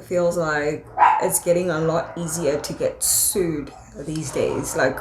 feels like it's getting a lot easier to get sued these days. Like,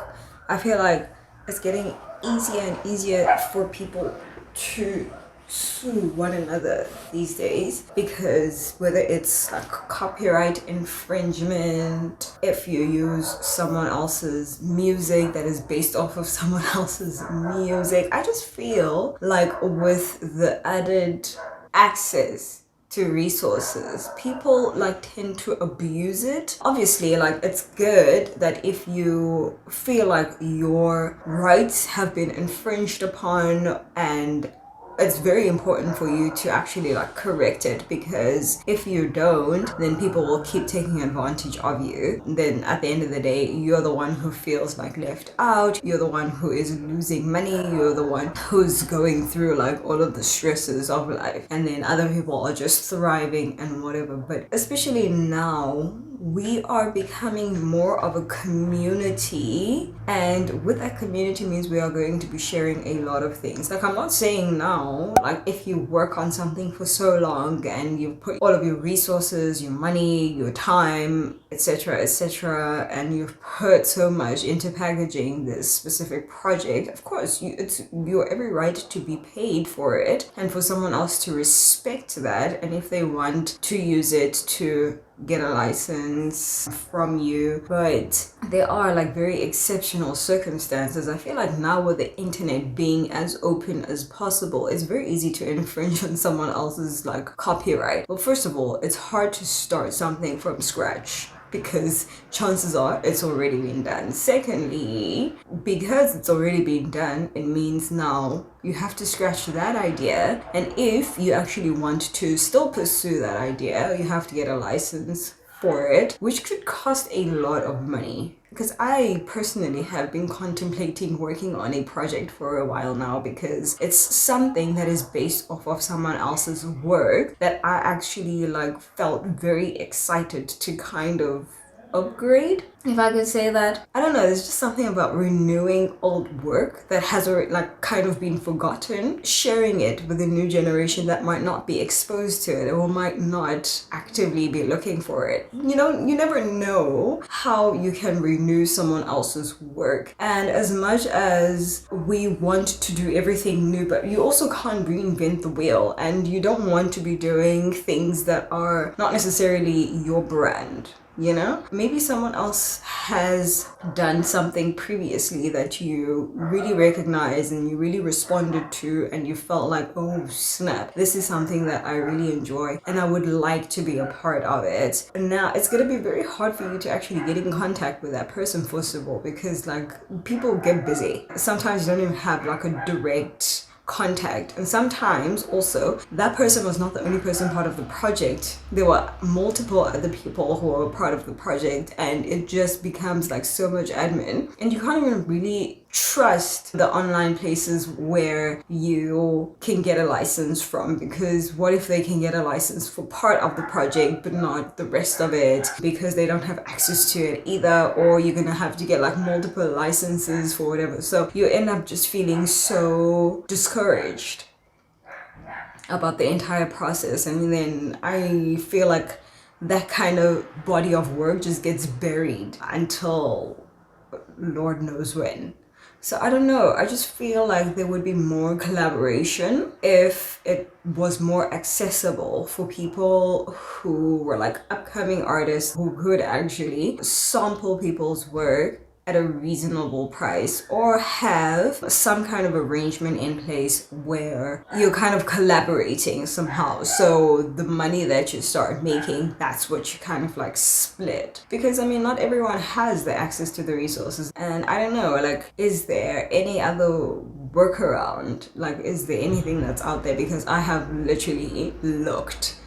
I feel like it's getting easier and easier for people to sue one another these days, because whether it's like copyright infringement, if you use someone else's music that is based off of someone else's music, I just feel like with the added access to resources, people like tend to abuse it. Obviously, like, it's good that if you feel like your rights have been infringed upon, and it's very important for you to actually like correct it, because if you don't, then people will keep taking advantage of you. Then at the end of the day, you're the one who feels like left out, you're the one who is losing money, you're the one who's going through like all of the stresses of life, and then other people are just thriving and whatever. But especially now, we are becoming more of a community, and with that community means we are going to be sharing a lot of things. Like, I'm not saying now, like, if you work on something for so long and you put all of your resources, your money, your time, etc., and you've put so much into packaging this specific project, of course it's your every right to be paid for it, and for someone else to respect that, and if they want to use it to get a license from you. But there are like very exceptional circumstances. I feel like now, with the internet being as open as possible, it's very easy to infringe on someone else's like copyright. Well, first of all, it's hard to start something from scratch, because chances are it's already been done. Secondly, because it's already been done, it means now you have to scratch that idea, and if you actually want to still pursue that idea, you have to get a license for it, which could cost a lot of money. Because I personally have been contemplating working on a project for a while now, because it's something that is based off of someone else's work that I actually like felt very excited to kind of upgrade, if I could say that. I don't know, there's just something about renewing old work that has already like kind of been forgotten, sharing it with a new generation that might not be exposed to it or might not actively be looking for it. You know, you never know how you can renew someone else's work. And as much as we want to do everything new, but you also can't reinvent the wheel, and you don't want to be doing things that are not necessarily your brand. You know, maybe someone else has done something previously that you really recognize and you really responded to, and you felt like, oh snap, this is something that I really enjoy and I would like to be a part of it. And now it's going to be very hard for you to actually get in contact with that person, first of all, because like people get busy. Sometimes you don't even have like a direct contact, and sometimes also that person was not the only person part of the project. There were multiple other people who were part of the project, and it just becomes like so much admin, and you can't even really trust the online places where you can get a license from, because what if they can get a license for part of the project but not the rest of it, because they don't have access to it either, or you're gonna have to get like multiple licenses for whatever. So you end up just feeling so discouraged about the entire process, and then I feel like that kind of body of work just gets buried until Lord knows when. So I don't know, I just feel like there would be more collaboration if it was more accessible for people who were like upcoming artists, who could actually sample people's work at a reasonable price, or have some kind of arrangement in place where you're kind of collaborating somehow. So the money that you start making, that's what you kind of like split. Because I mean, not everyone has the access to the resources, and I don't know, like, is there any other workaround? Like, is there anything that's out there? Because I have literally looked